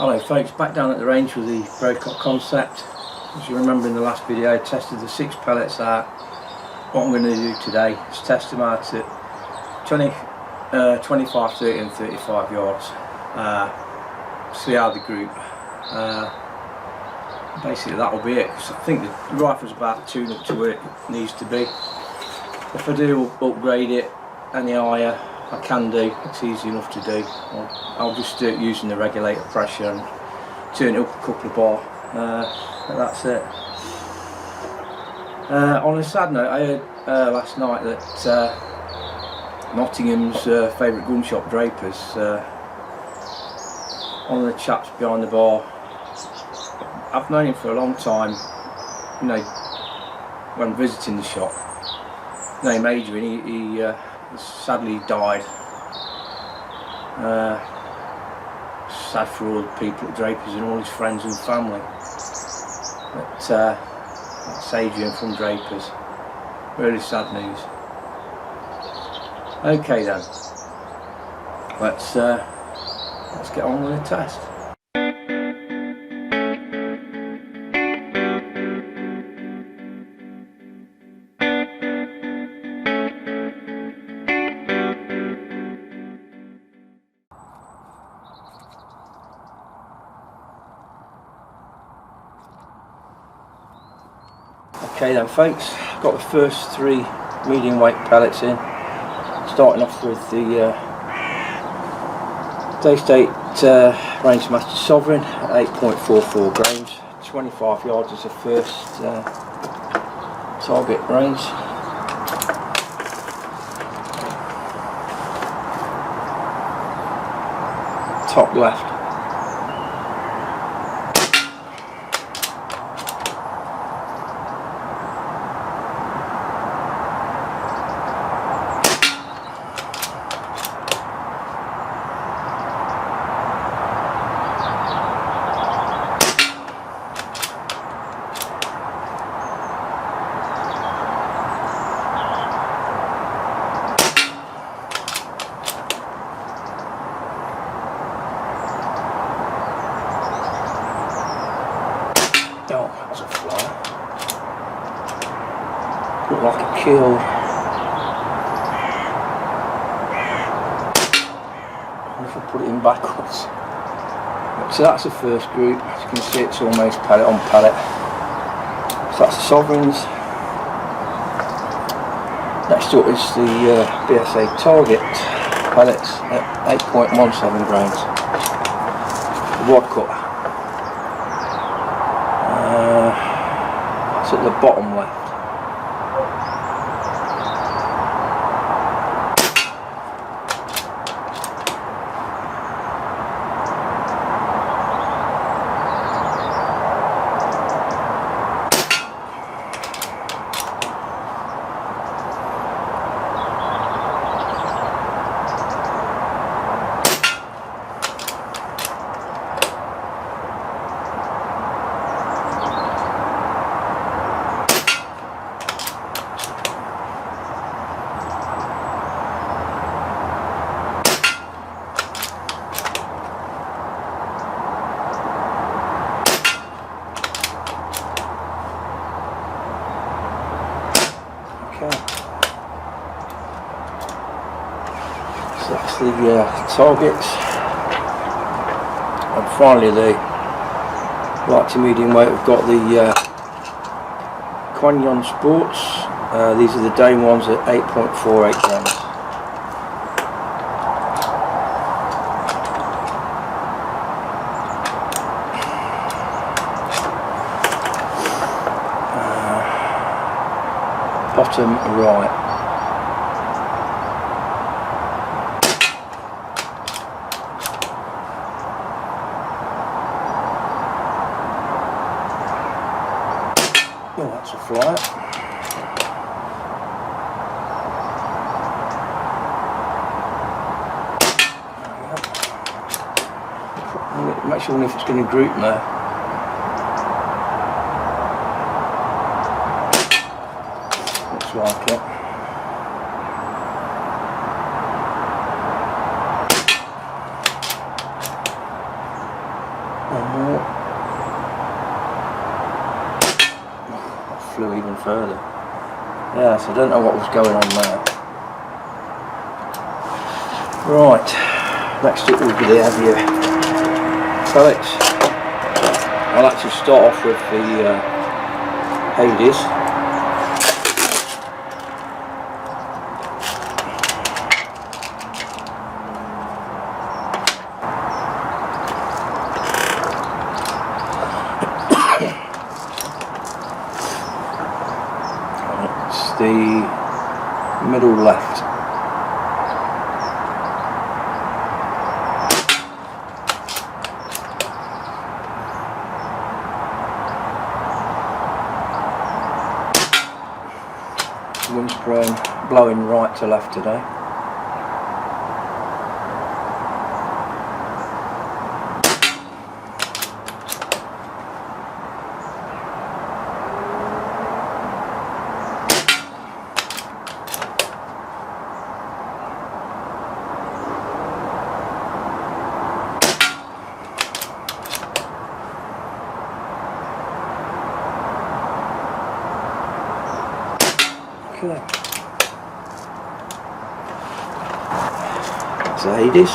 Hello folks, back down at the range with the Brocock Concept. As you remember in the last video I tested the 6 pellets out. What I'm going to do today is test them out at 25, 30 and 35 yards. See how they group. Basically that'll be it, because I think the rifle's about tuned up to where it needs to be. If I do upgrade it any higher, I can do, it's easy enough to do. I'll just do it using the regulator pressure and turn it up a couple of bar. But that's it. On a sad note, I heard last night that Nottingham's favourite gun shop, Drapers, one of the chaps behind the bar, I've known him for a long time, you know, when visiting the shop, named Adrian. He sadly died. Sad for all the people at Drapers and all his friends and family. But that's Adrian from Drapers. Really sad news. Okay then, let's get on with the test. Okay then folks, got the first 3 medium weight pellets in, starting off with the Day-State Rangemaster Sovereign at 8.44 grains, 25 yards is the first target range. Top left. Oh, that's a fly. Looked like a kill. If I put it in backwards. So that's the first group. As you can see, it's almost pellet on pellet. So that's the Sovereigns. Next up is the BSA Target Pellets at 8.17 grains. The wad cut. At the bottom left. So that's the targets, and finally the light to medium weight. We've got the Quanyon Sports. These are the Dame ones at 8.48 grams. Bottom right. Oh, that's a fly. Make sure if it's going to group now. Looks like it. One more. That flew even further. Yes, I don't know what was going on there. Right, next up will be the heavier pellets. I'll actually start off with the Hades. It's the middle left. Wind's blowing right to left today. Okay. That's the Hades.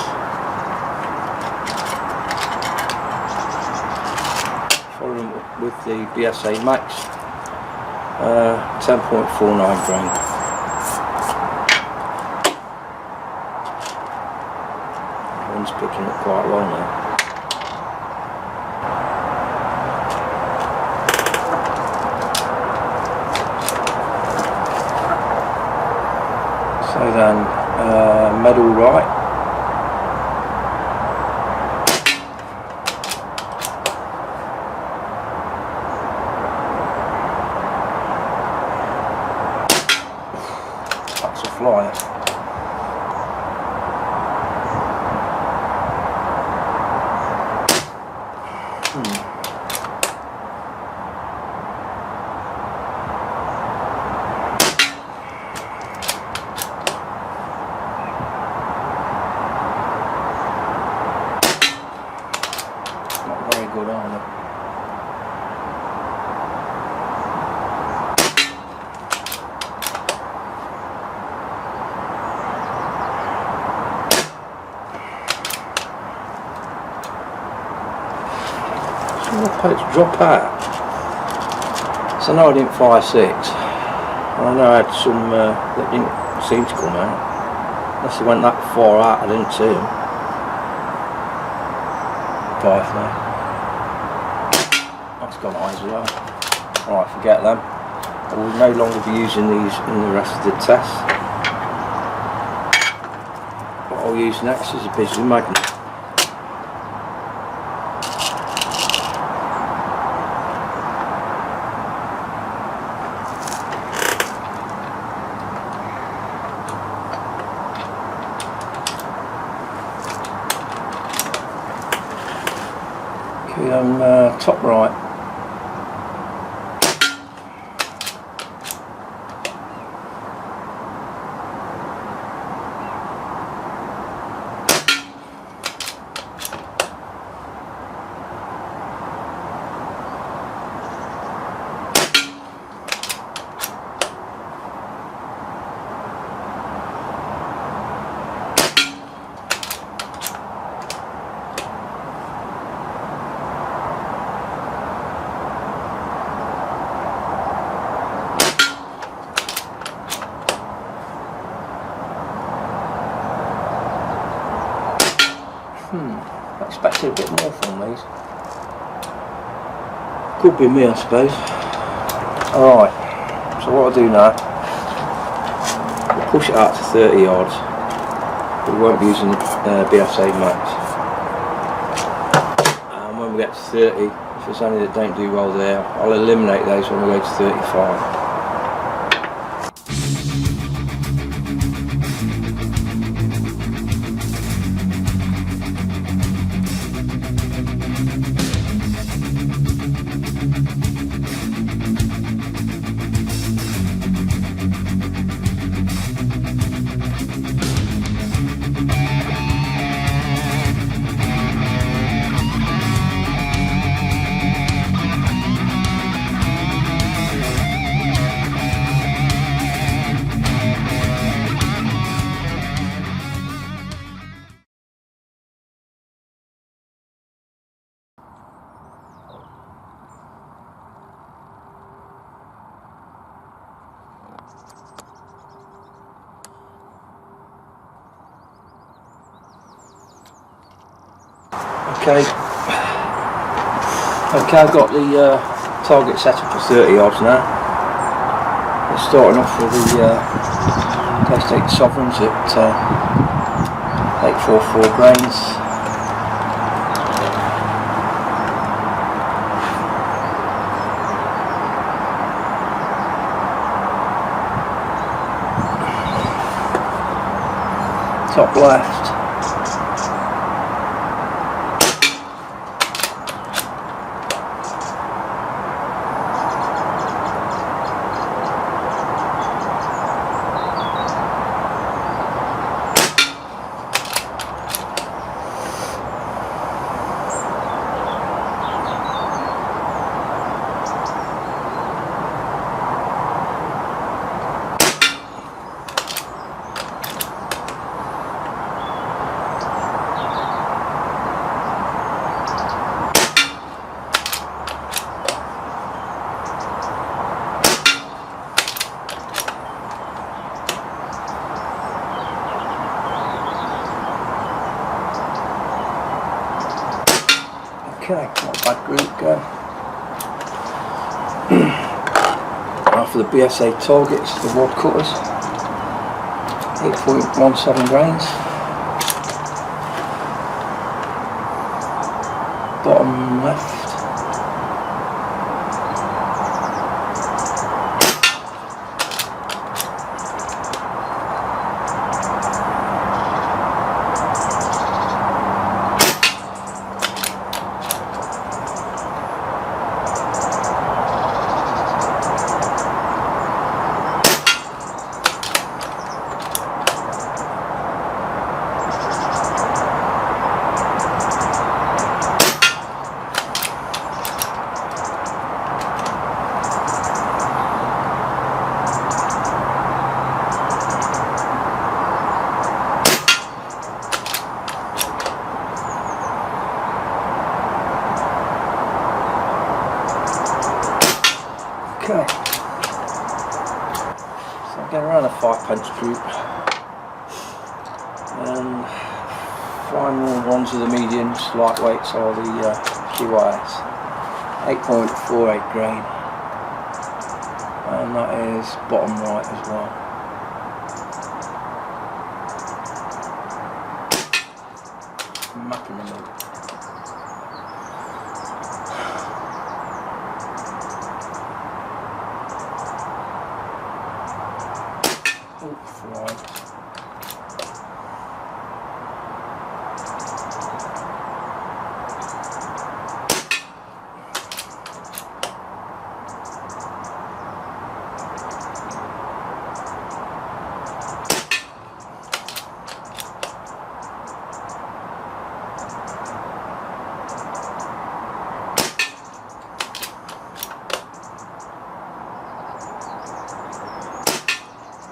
Following up with the BSA Max 10.49 grain. One's picking up quite well now. So then, medal right. That's a flyer. Good on it. Some of the pellets drop out. So I know I didn't fire 6. I know I had some that didn't seem to come out. Unless they went that far out, I didn't see them. 5 now. That's gone high as well. Alright, forget them. I will no longer be using these in the rest of the test. What I'll use next is a Bisley magnet. Okay, top right. I expected a bit more from these. Could be me, I suppose. Alright, so what I'll do now, we'll push it out to 30 yards. We won't be using BSA Max. And when we get to 30, if there's any that don't do well there, I'll eliminate those when we go to 35. Okay, I've got the target set up for 30 yards now. We're starting off with the K-State Sovereigns at 844 grains. Top left. Okay, not a bad group go. Now for the BSA targets, the wad cutters, 8.17 grains. Bottom left. Okay, so I'm getting around a 5p group, and final ones of the mediums, lightweights are the QIS, 8.48 grain, and that is bottom right as well. Mapping them up. Right.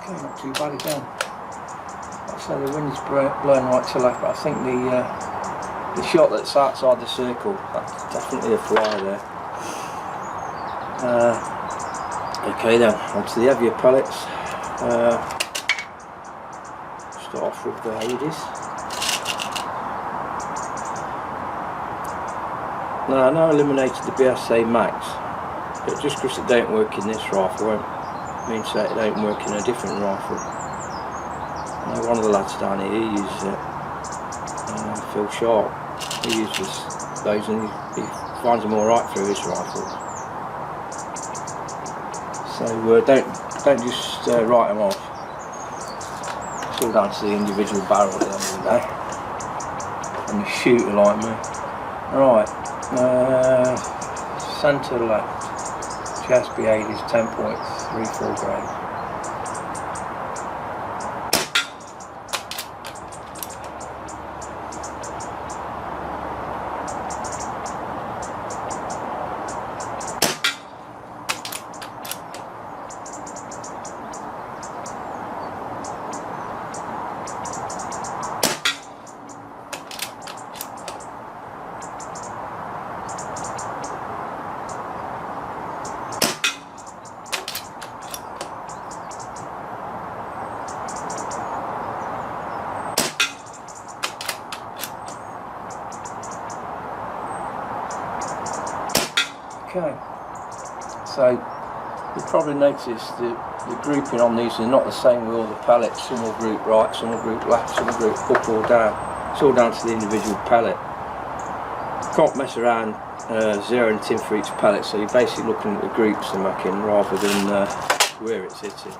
Okay, not too bad again. So the wind's blowing right to left, but I think the shot that's outside the circle, that's definitely a fly there. Okay then, onto the heavier pellets. Start off with the Hades. Now I know I eliminated the BSA Max, but just because it don't work in this rifle won't mean that it don't work in a different rifle. One of the lads down here, he uses it, Phil Sharp, he uses those and he finds them alright through his rifle. So don't just write them off. It's all down to the individual barrel at the end of the day, and the shooter like me. Right, centre left, GSB 8 is 10.34 grain. Okay, so you'll probably notice the grouping on these are not the same with all the pellets. Some will group right, some will group left, some will group up or down. It's all down to the individual pellet. You can't mess around zeroing tin for each pellet, so you're basically looking at the groups they're making rather than where it's hitting.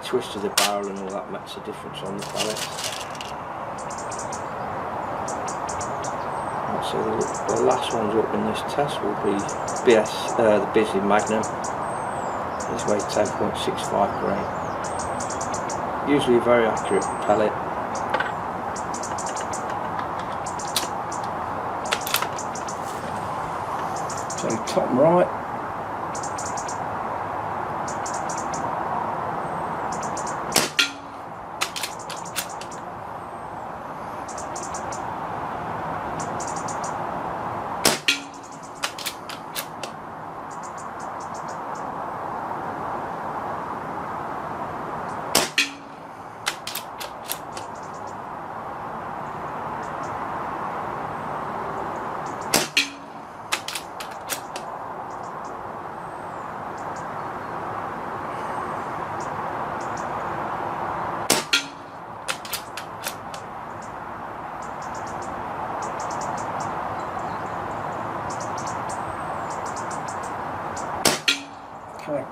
Twist of the barrel and all that makes a difference on the pellets. So the last ones up in this test will be the Busy Magnum. This weighs 10.65 grain. Usually a very accurate pellet. So top right. Okay,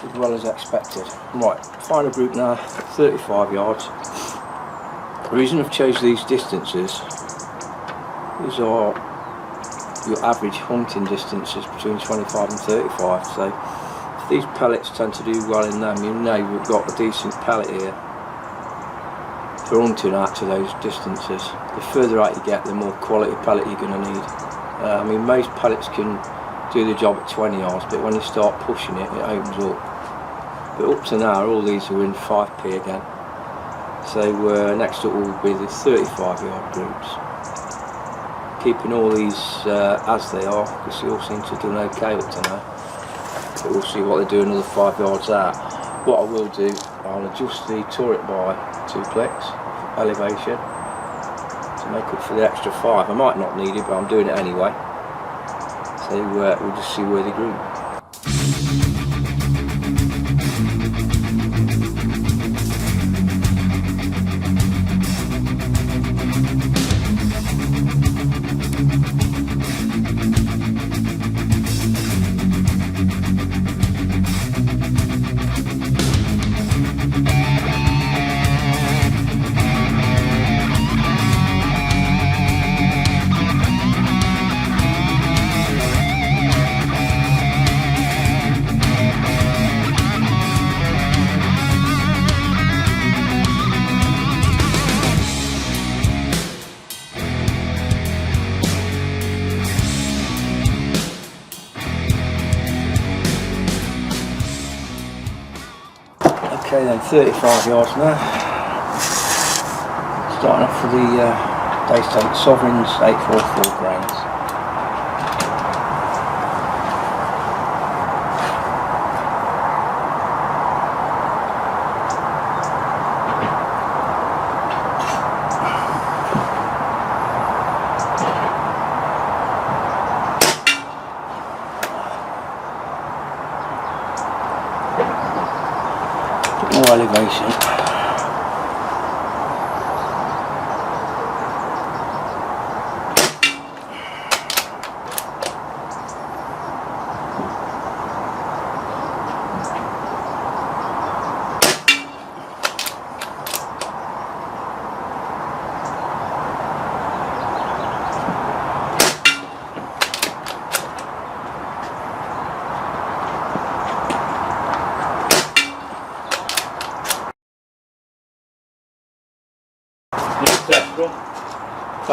as well as expected. Right, final group now, 35 yards. The reason I've chosen these distances, these are your average hunting distances between 25 and 35. So if these pellets tend to do well in them, you know we've got a decent pellet here for hunting out to those distances. The further out you get, the more quality pellet you're going to need. I mean, most pellets can do the job at 20 yards, but when you start pushing it, it opens up. But up to now, all these are in 5p again. So next up will be the 35 yard groups. Keeping all these as they are, because they all seem to have done okay up to now. But we'll see what they do another 5 yards out. What I will do, I'll adjust the turret by 2 clicks, elevation, to make up for the extra 5. I might not need it, but I'm doing it anyway. So we'll just see where they group. Okay then, 35 yards now. Starting off for the Daystate Sovereigns 844 grains. More elevation.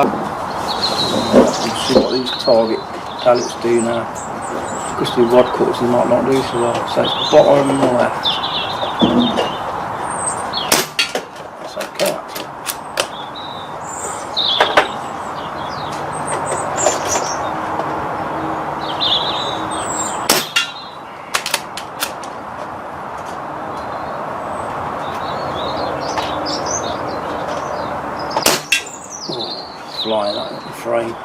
Let's see what these target pellets do now. Because the rod cutters they might not do so well. So it's bottom on the left. That's okay actually. Flying out of the frame.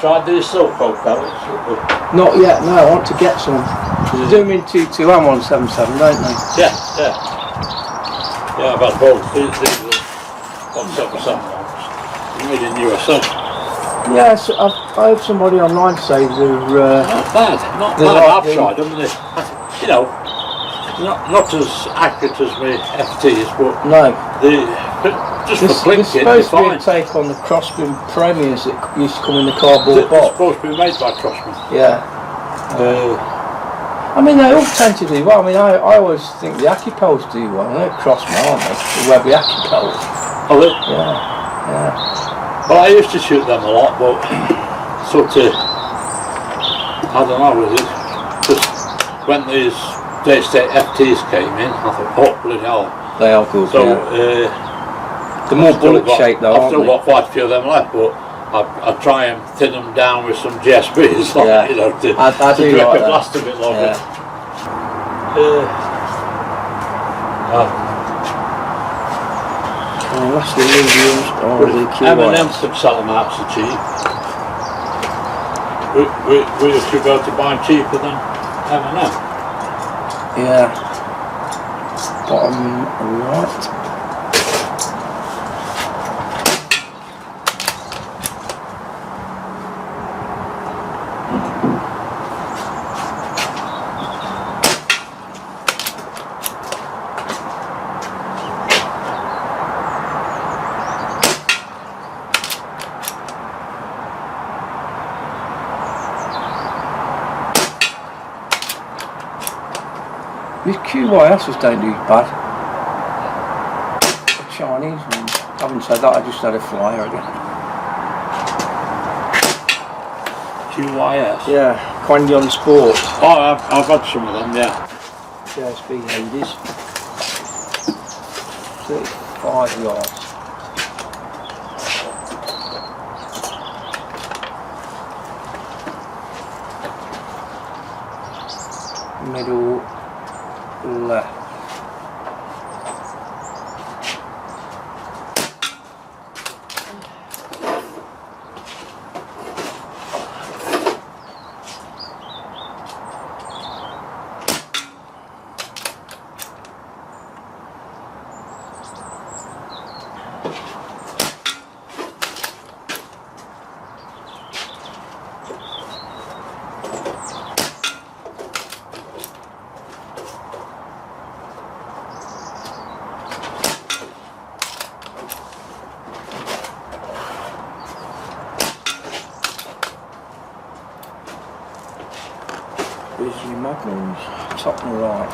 tried these silk-pro pellets? Not yet, no, I want to get some. They do them in 2.2 and 177, don't they? Yeah, yeah. Yeah, I've had both. These are 177 ones. Made in USA. Yes, I heard somebody online say they're... not bad, not bad. I've tried them. You know, not as accurate as my FTs, but no. Just for clinking, they're supposed to be a take on the Crossman Premiers that used to come in the cardboard box. They're supposed to be made by Crossman. Yeah. I mean, they all tend to do well. I mean, I always think the Acapels do well. They're Crossman, aren't they? The Webby Acapels. Oh, yeah, yeah. Well, I used to shoot them a lot, but sort of, I don't know, was it just when these Daystate FTs came in, I thought, oh, bloody hell. They are good, so, yeah. They're more bullet shaped though, I've still got quite a few of them left, but I try and thin them down with some GSBs, like, yeah. you know, to do direct like the blast a bit longer. Yeah. What's the mediums or the M&M could sell them out so cheap. We should go to buy cheaper than M&M. Yeah. Bottom right. These QYSs don't do bad. The Chinese ones. Having said that, I just had a flyer again. QYS? Yeah, Quanyon Sport. Oh, I've had some of them, yeah. JSB ladies. 35 yards. Middle left. There's your magnums, top and right.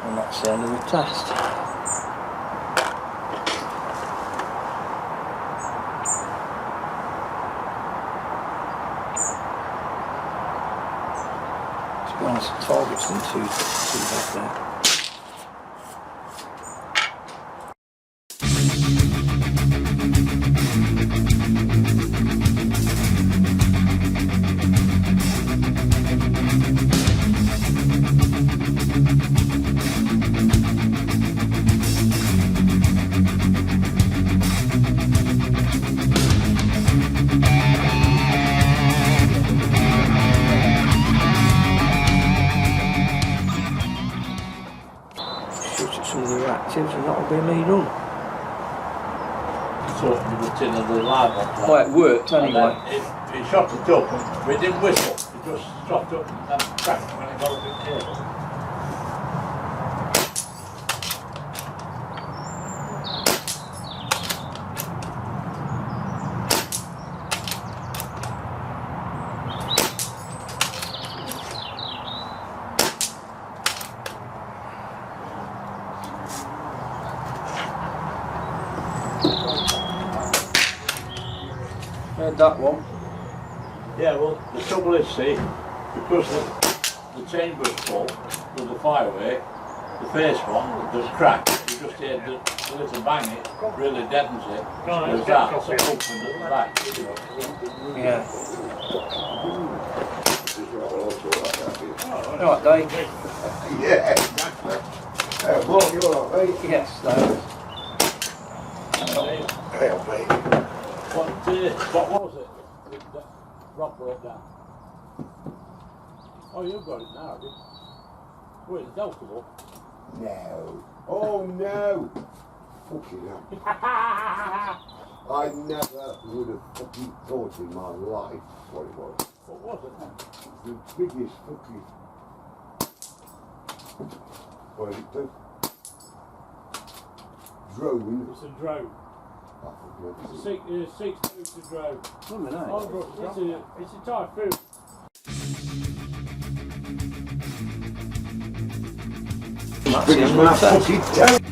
And that's the end of the test. To be honest, the target's in too bad there. Some of the reactives and that'll be me done. So we were tin of the live one. Well, it worked anyway. He shot it up and we didn't whistle. It just stopped up and cracked when it got a bit clear. had that one. Yeah, well, the trouble is, see, because the chamber was full with the firework, the first one, there's a crack. You just hear the little bang, it really deadens it. There's that, so open at the back. Yeah. Alright, Dave. Yeah, exactly. Well, you're all right, mate. Yes, Dave. Hell, mate. What was it? That rock broke down. Oh, you've got it now, have you? Well, it's deltable. No. Oh, no. Fucking hell. I never would have fucking thought in my life what it was. What was it then? The biggest fucking... What is it? Drone. It's a drone. I forget it. It's 6 drone. Oh, no. It's a typhoon. That's Biggest him, my right there. fucking tank.